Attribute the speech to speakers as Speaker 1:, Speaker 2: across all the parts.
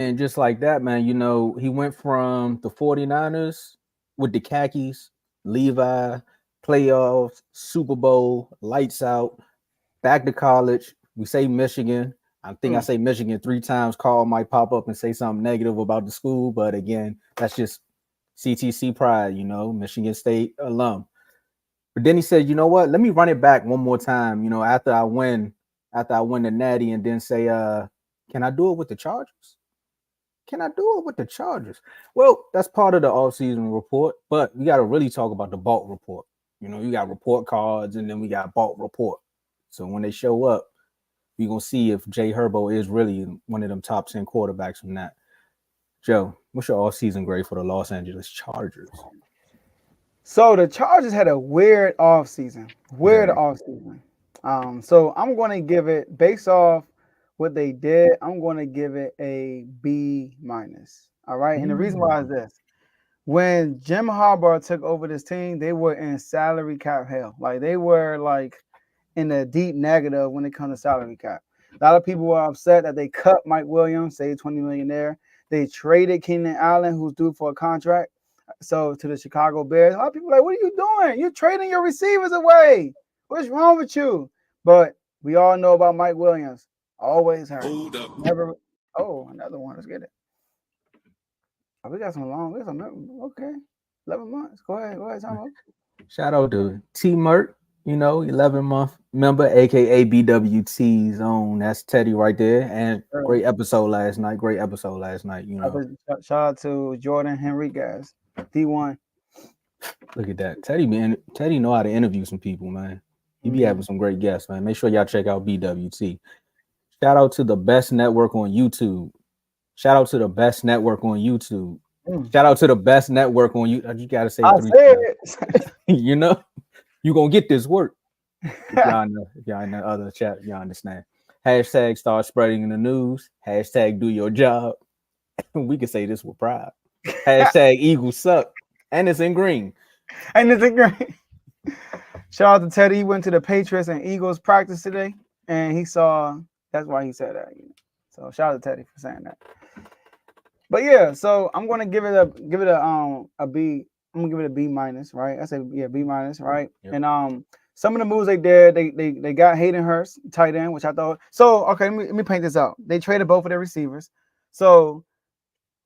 Speaker 1: And just like that, man, he went from the 49ers with the khakis, Levi, playoffs, Super Bowl, lights out, back to college. We say Michigan. I think I
Speaker 2: Mm.
Speaker 1: say Michigan three times. Carl might pop up and say something negative about the school, but again, that's just CTC pride, Michigan State alum. But then he said, you know what? Let me run it back one more time, after I win the natty and then say, can I do it with the Chargers? Can I do it with the Chargers? Well, that's part of the offseason report, but we got to really talk about the bulk report. You got report cards and then we got bulk report. So when they show up, we're going to see if Jay Herbo is really one of them top 10 quarterbacks from that. Joe, what's your offseason grade for the Los Angeles Chargers?
Speaker 2: So the Chargers had a weird offseason. Weird
Speaker 1: Very.
Speaker 2: offseason. So I'm going to give it based off what they did. I'm going to give it a B minus. All right, and the reason why is
Speaker 1: Mm.
Speaker 2: this: when Jim Harbaugh took over this team, they were in salary cap hell. Like they were like in a deep negative when it comes to salary cap. A lot of people were upset that they cut Mike Williams, say 20 million there. They traded Keenan Allen, who's due for a contract. So to the Chicago Bears, a lot of people are like, what are you doing? You're trading your receivers away. What's wrong with you? But we all know about Mike Williams. Always hurt.
Speaker 3: Hold up.
Speaker 2: Never. Oh, another one. Let's get it. Oh, we got some long. We got some. Okay. 11 months. Go ahead. Go ahead, Tom.
Speaker 1: Shout out to T Mert, 11-month member, aka BWT Zone. That's Teddy right there. And great episode last night. Great episode last night.
Speaker 2: Shout out to Jordan Henriquez, D1.
Speaker 1: Look at that. Teddy know how to interview some people, man. He be having
Speaker 2: Mm-hmm.
Speaker 1: some great guests, man. Make sure y'all check out BWT. Shout out to the best network on YouTube. Shout out to the best network on YouTube.
Speaker 2: Mm.
Speaker 1: Shout out to the best network on you. You gotta say
Speaker 2: I
Speaker 1: three
Speaker 2: said
Speaker 1: times.
Speaker 2: it.
Speaker 1: You gonna get this work. If y'all in the other chat, y'all understand. Hashtag start spreading the news. Hashtag do your job. We can say this with pride. Hashtag Eagles suck. And it's in green.
Speaker 2: And it's a great. Shout out to Teddy. He went to the Patriots and Eagles practice today, and he saw. That's why he said that. So shout out to Teddy for saying that. But yeah, so I'm gonna give it a B. I'm gonna give it a B minus, right? I said yeah, B minus, right?
Speaker 1: Yep.
Speaker 2: And some of the moves they did, they got Hayden Hurst, tight end, which I thought. So okay, let me paint this out. They traded both of their receivers, so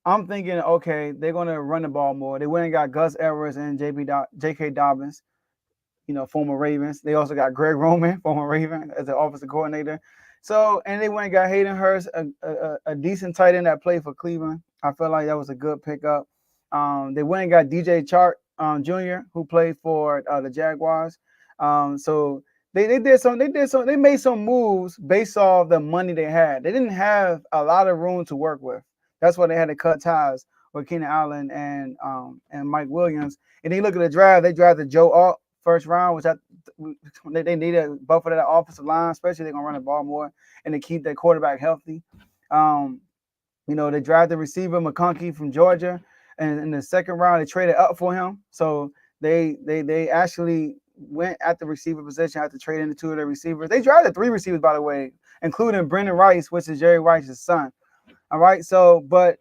Speaker 2: I'm thinking okay, they're gonna run the ball more. They went and got Gus Edwards and J.K. Dobbins, former Ravens. They also got Greg Roman, former Raven, as the offensive coordinator. So, and they went and got Hayden Hurst, a decent tight end that played for Cleveland. I feel like that was a good pickup. They went and got DJ Chark Jr., who played for the Jaguars. So they made some moves based off the money they had. They didn't have a lot of room to work with. That's why they had to cut ties with Keenan Allen and Mike Williams. And then you look at the draft, they drafted Joe Alt first round, which they needed both of that offensive line, especially they're gonna run the ball more and to keep their quarterback healthy. They drafted receiver McConkey from Georgia, and in the second round they traded up for him. So they actually went at the receiver position after trading the two of their receivers. They drafted three receivers, by the way, including Brendan Rice, which is Jerry Rice's son. All right, so but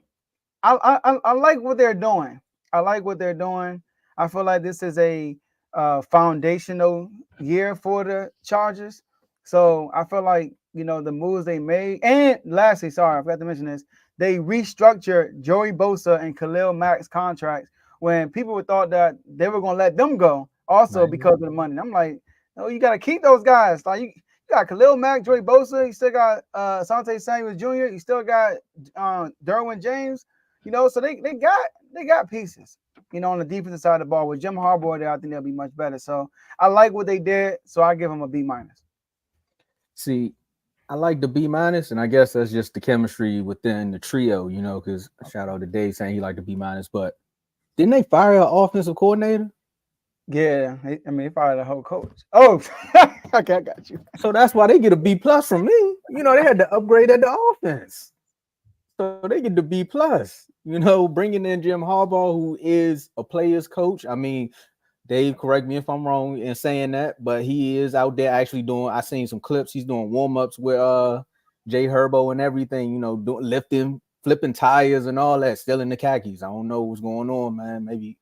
Speaker 2: I like what they're doing. I like what they're doing. I feel like this is a foundational year for the Chargers. So I feel like the moves they made. And lastly, sorry, I forgot to mention this. They restructured Joey Bosa and Khalil Mack's contracts when people thought that they were going to let them go also
Speaker 1: Right.
Speaker 2: because of the money. And I'm like, no, you got to keep those guys. Like you got Khalil Mack, Joey Bosa. You still got Asante Samuel Jr. You still got Derwin James. So they got pieces. On the defensive side of the ball with Jim Harbaugh there, I think they'll be much better. So I like what they did. So I give them a B minus.
Speaker 1: See, I like the B minus, and I guess that's just the chemistry within the trio, because shout out to Dave saying he liked the B minus, but didn't they fire an offensive coordinator?
Speaker 2: Yeah, they fired the whole coach. Oh, okay, I got you.
Speaker 1: So that's why they get a B plus from me. They had to upgrade at the offense. So they get the B plus, bringing in Jim Harbaugh, who is a player's coach. I mean, Dave, correct me if I'm wrong in saying that, but he is out there actually doing. I seen some clips. He's doing warm ups with Jay Herbo and everything. Lifting flipping tires and all that, still in the khakis. I don't know what's going on, man. Maybe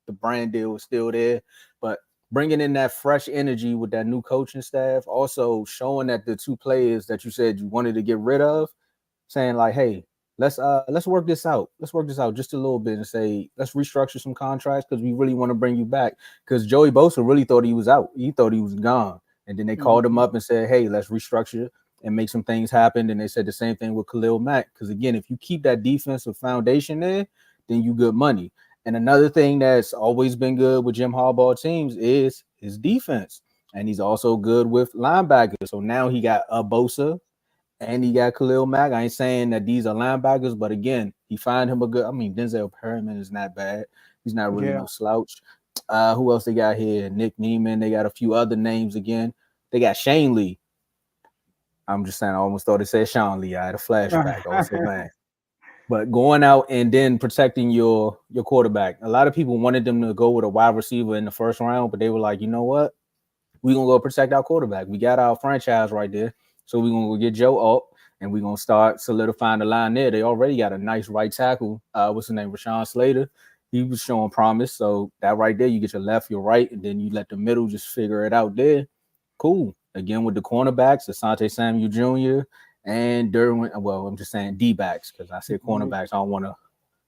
Speaker 1: the brand deal was still there, but bringing in that fresh energy with that new coaching staff, also showing that the two players that you said you wanted to get rid of, saying like, hey, let's work this out. Let's work this out just a little bit and say let's restructure some contracts because we really want to bring you back. Because Joey Bosa really thought he was out. He thought he was gone. And then they called him
Speaker 2: Mhm.
Speaker 1: up and said, hey, let's restructure and make some things happen. And they said the same thing with Khalil Mack. Because again, if you keep that defensive foundation there, then you good money. And another thing that's always been good with Jim Harbaugh teams is his defense. And he's also good with linebackers. So now he got a Bosa and he got Khalil Mack. I ain't saying that these are linebackers, but again, he find him a good. I mean, Denzel Perryman is not bad. He's not really
Speaker 2: Yeah.
Speaker 1: no slouch. Who else they got here? Nick Neiman. They got a few other names again. They got Shane Lee. I'm just saying. I almost thought it said Sean Lee. I had a flashback. Also, man. But going out and then protecting your quarterback. A lot of people wanted them to go with a wide receiver in the first round, but they were like, you know what? We're gonna go protect our quarterback. We got our franchise right there. So we're gonna go get Joe up and we're gonna start solidifying the line there. They already got a nice right tackle. What's his name? Rashawn Slater. He was showing promise. So that right there, you get your left, your right, and then you let the middle just figure it out there. Cool. Again with the cornerbacks, Asante Samuel Jr. and Derwin. Well, I'm just saying D backs because I said cornerbacks. I don't want to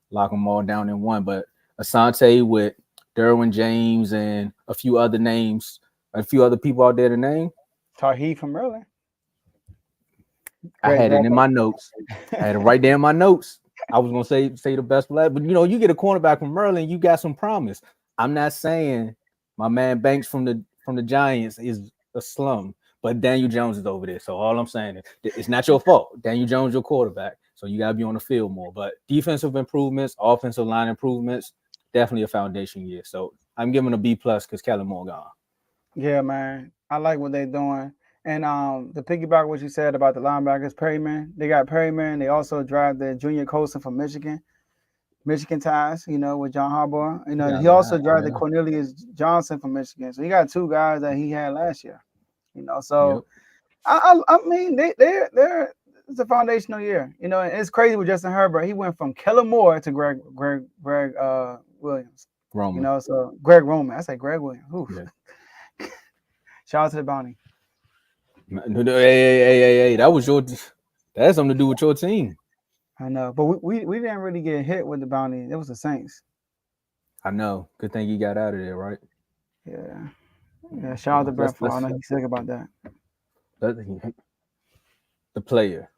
Speaker 1: lock them all down in one, but Asante with Derwin James and a few other names, a few other people out there to name.
Speaker 2: Tarheed from Maryland.
Speaker 1: I
Speaker 2: Great
Speaker 1: had it in
Speaker 2: backup.
Speaker 1: my notes. I had it right there in my notes. I was gonna say the best lad, but you get a cornerback from Maryland, you got some promise. I'm not saying my man Banks from the Giants is a slum, but Daniel Jones is over there. So all I'm saying is it's not your fault. Daniel Jones, your quarterback. So you gotta be on the field more. But defensive improvements, offensive line improvements, definitely a foundation year. So I'm giving a B plus because Kellen Moore gone.
Speaker 2: Yeah, man. I like what they're doing. And to piggyback what you said about the linebackers, Perryman, they got Perryman. They also drafted Junior Colson from Michigan. Michigan ties, with John Harbaugh.
Speaker 1: Yeah,
Speaker 2: He also drafted
Speaker 1: yeah.
Speaker 2: Cornelius Johnson from Michigan. So he got two guys that he had last year. So
Speaker 1: Yep.
Speaker 2: I mean they're it's a foundational year. And it's crazy with Justin Herbert. He went from Kellen Moore to Greg Williams.
Speaker 1: Roman.
Speaker 2: So Greg Roman. I say Greg Williams. Oof.
Speaker 1: Yeah.
Speaker 2: Shout out to the bounty.
Speaker 1: Hey, that was your. That has something to do with your team.
Speaker 2: I know, but we didn't really get hit with the bounty. It was the Saints.
Speaker 1: I know. Good thing you got out of there, right?
Speaker 2: Yeah, yeah. Shout out to
Speaker 1: Well,
Speaker 2: Brett Favre. I know he's sick about that.
Speaker 1: let's the player.